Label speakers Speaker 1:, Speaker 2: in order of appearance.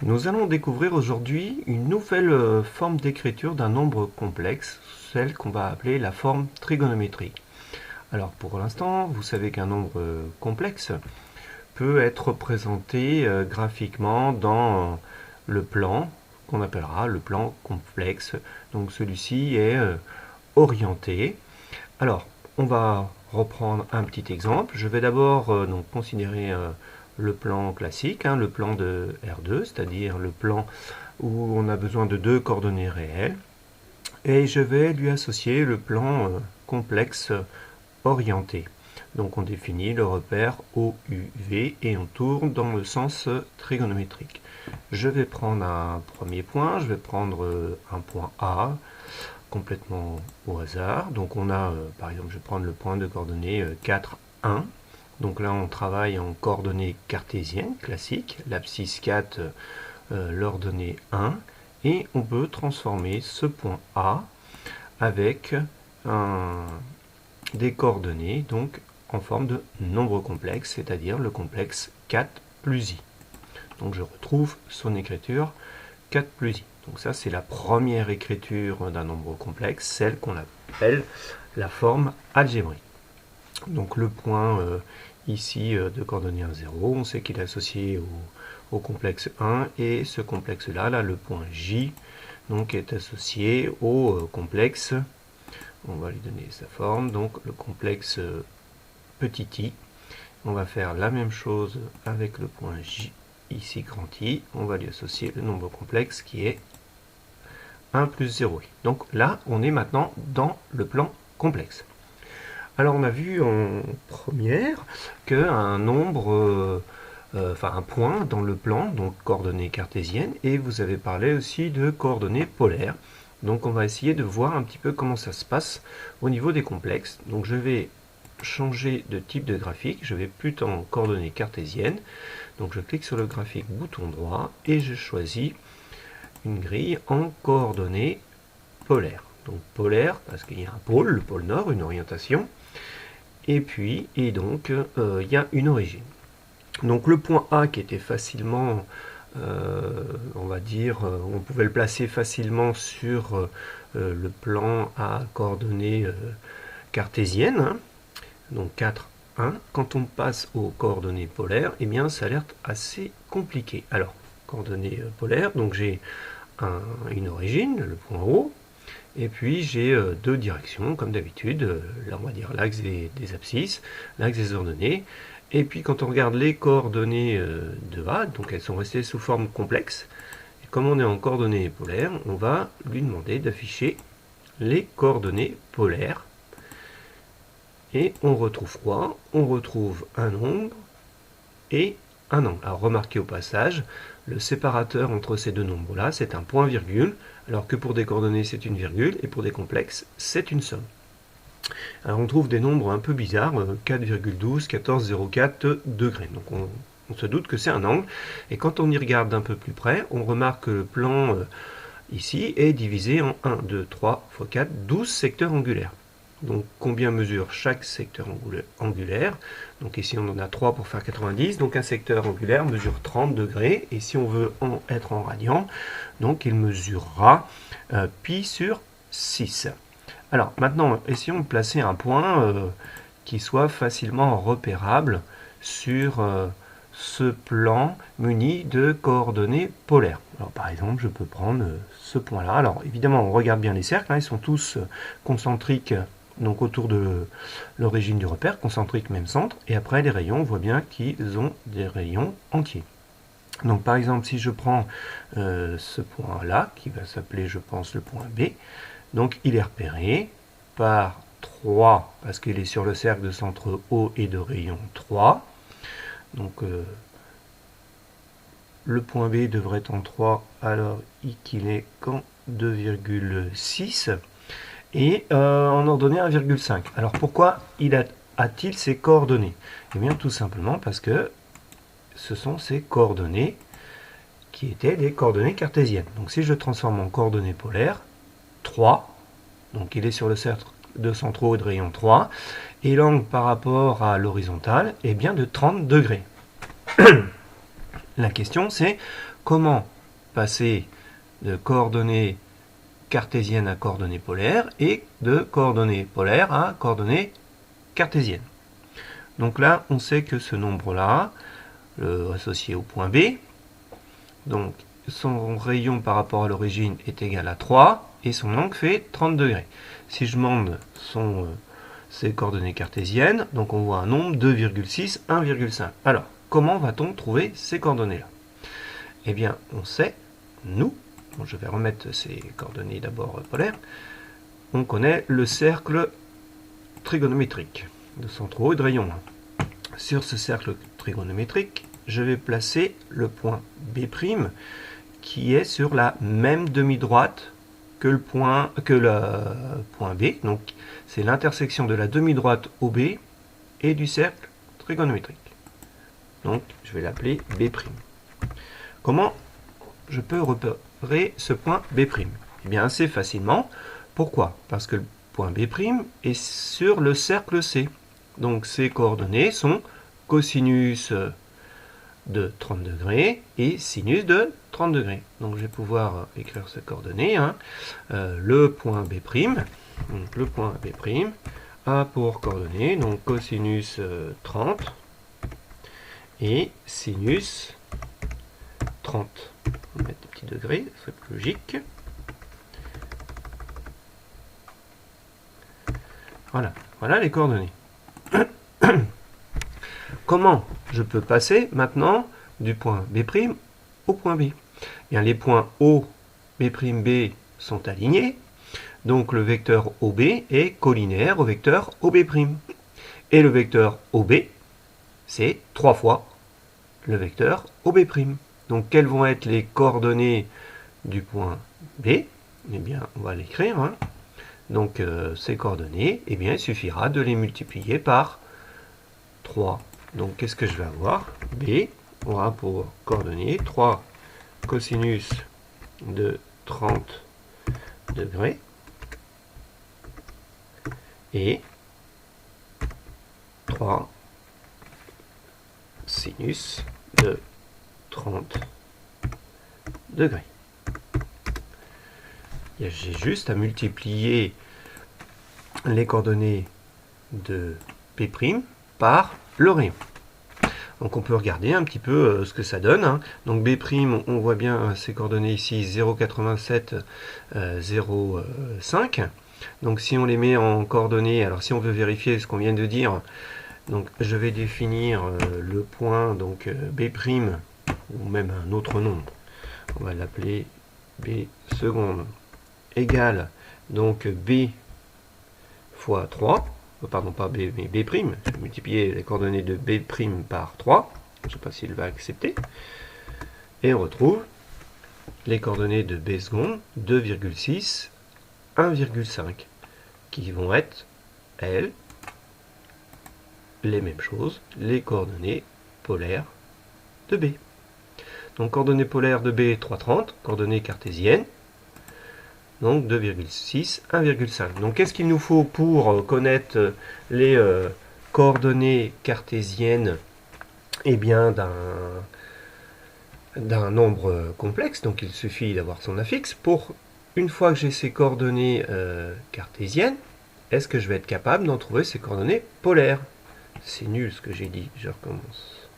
Speaker 1: Nous allons découvrir aujourd'hui une nouvelle forme d'écriture d'un nombre complexe, celle qu'on va appeler la forme trigonométrique. Alors pour l'instant, vous savez qu'un nombre complexe peut être représenté graphiquement dans le plan qu'on appellera le plan complexe. Donc celui-ci est orienté. Alors, on va reprendre un petit exemple. Je vais d'abord donc considérer le plan classique, le plan de R2, c'est-à-dire le plan où on a besoin de deux coordonnées réelles. Et je vais lui associer le plan complexe orienté. Donc on définit le repère OUV et on tourne dans le sens trigonométrique. Je vais prendre un premier point, je vais prendre un point A, complètement au hasard. Donc on a, par exemple, je vais prendre le point de coordonnées 4, 1. Donc là, on travaille en coordonnées cartésiennes classiques, l'abscisse 4, l'ordonnée 1, et on peut transformer ce point A avec des coordonnées donc en forme de nombre complexe, c'est-à-dire le complexe 4 plus i. Donc je retrouve son écriture 4 plus i. Donc ça, c'est la première écriture d'un nombre complexe, celle qu'on appelle la forme algébrique. Donc le point ici de coordonnées 1, 0, on sait qu'il est associé au complexe 1, et ce complexe-là, là, le point J, donc est associé au complexe, on va lui donner sa forme, donc le complexe petit i. On va faire la même chose avec le point J, ici grand I, on va lui associer le nombre complexe qui est 1 plus 0. Donc là, on est maintenant dans le plan complexe. Alors on a vu en première qu'un nombre, un point dans le plan, donc coordonnées cartésiennes, et vous avez parlé aussi de coordonnées polaires. Donc on va essayer de voir un petit peu comment ça se passe au niveau des complexes. Donc je vais changer de type de graphique, je vais plutôt en coordonnées cartésiennes. Donc je clique sur le graphique bouton droit et je choisis une grille en coordonnées polaires. Donc polaire parce qu'il y a un pôle, le pôle nord, une orientation, et puis donc il y a une origine. Donc le point A qui était facilement, on va dire, on pouvait le placer facilement sur le plan à coordonnées cartésiennes, donc 4, 1. Quand on passe aux coordonnées polaires, eh bien ça a l'air assez compliqué. Alors, coordonnées polaires, donc j'ai une origine, le point O, et puis j'ai deux directions, comme d'habitude, là on va dire l'axe des abscisses, l'axe des ordonnées, et puis quand on regarde les coordonnées de A, donc elles sont restées sous forme complexe, et comme on est en coordonnées polaires, on va lui demander d'afficher les coordonnées polaires. Et on retrouve quoi? On retrouve un nombre et un angle. Alors remarquez au passage, le séparateur entre ces deux nombres-là, c'est un point-virgule, alors que pour des coordonnées, c'est une virgule, et pour des complexes, c'est une somme. Alors on trouve des nombres un peu bizarres, 4,12, 14,04 degrés. Donc on se doute que c'est un angle, et quand on y regarde d'un peu plus près, on remarque que le plan ici est divisé en 1, 2, 3 x 4, 12 secteurs angulaires. Donc combien mesure chaque secteur angulaire? Donc ici on en a 3 pour faire 90, donc un secteur angulaire mesure 30 degrés, et si on veut être en radian, donc il mesurera pi sur 6. Alors maintenant, essayons de placer un point qui soit facilement repérable sur ce plan muni de coordonnées polaires. Alors par exemple, je peux prendre ce point-là. Alors évidemment, on regarde bien les cercles, ils sont tous concentriques, donc autour de l'origine du repère, concentrique même centre, et après les rayons, on voit bien qu'ils ont des rayons entiers. Donc par exemple, si je prends ce point-là, qui va s'appeler, je pense, le point B, donc il est repéré par 3, parce qu'il est sur le cercle de centre O et de rayon 3. Donc le point B devrait être en 3, alors qu'il est qu'en 2,6. Et en ordonnée 1,5. Alors pourquoi a-t-il ces coordonnées? Eh bien tout simplement parce que ce sont ces coordonnées qui étaient des coordonnées cartésiennes. Donc si je transforme en coordonnées polaires, 3, donc il est sur le cercle de centre O de rayon 3, et l'angle par rapport à l'horizontale est bien de 30 degrés. La question c'est comment passer de coordonnées cartésiennes à coordonnées polaires et de coordonnées polaires à coordonnées cartésiennes. Donc là, on sait que ce nombre-là, associé au point B, donc son rayon par rapport à l'origine est égal à 3 et son angle fait 30 degrés. Si je demande ses coordonnées cartésiennes, donc on voit un nombre 2,6, 1,5. Alors, comment va-t-on trouver ces coordonnées-là? Eh bien, on sait, nous, bon, je vais remettre ces coordonnées d'abord polaires, on connaît le cercle trigonométrique de centraux et de rayons. Sur ce cercle trigonométrique, je vais placer le point B' qui est sur la même demi-droite que le point B. Donc c'est l'intersection de la demi-droite OB et du cercle trigonométrique. Donc je vais l'appeler B'. Comment je peux repérer ce point B'? Eh bien assez facilement. Pourquoi? Parce que le point B' est sur le cercle C. Donc ses coordonnées sont cosinus de 30 degrés et sinus de 30 degrés. Donc je vais pouvoir écrire ces coordonnées. Le point B', donc le point B' a pour coordonnées donc cosinus 30 et sinus 30. On va mettre des petits degrés, c'est plus logique. Voilà, voilà les coordonnées. Comment je peux passer maintenant du point B' au point B? Bien, les points O, B', B sont alignés, donc le vecteur OB est collinéaire au vecteur OB'. Et le vecteur OB, c'est 3 fois le vecteur OB'. Donc quelles vont être les coordonnées du point B? Eh bien, on va l'écrire. Donc ces coordonnées, eh bien, il suffira de les multiplier par 3. Donc qu'est-ce que je vais avoir? B aura pour coordonnées 3 cosinus de 30 degrés et 3 sinus de 30 degrés. J'ai juste à multiplier les coordonnées de P' par le rayon. Donc on peut regarder un petit peu ce que ça donne. Donc B', on voit bien ces coordonnées ici, 0,87, 0,5. Donc si on les met en coordonnées, alors si on veut vérifier ce qu'on vient de dire, donc je vais définir le point donc B', ou même un autre nombre. On va l'appeler B seconde, égale donc B fois 3. Pardon, pas B, mais B', je vais multiplier les coordonnées de B' par 3, je ne sais pas s'il va accepter, et on retrouve les coordonnées de B seconde, 2,6, 1,5, qui vont être, elles, les mêmes choses, les coordonnées polaires de B. Donc coordonnées polaires de B, 3,30, coordonnées cartésiennes, donc 2,6, 1,5. Donc qu'est-ce qu'il nous faut pour connaître les coordonnées cartésiennes bien d'un nombre complexe? Donc il suffit d'avoir son affixe. Une fois que j'ai ces coordonnées cartésiennes, est-ce que je vais être capable d'en trouver ces coordonnées polaires? C'est nul ce que j'ai dit, je recommence.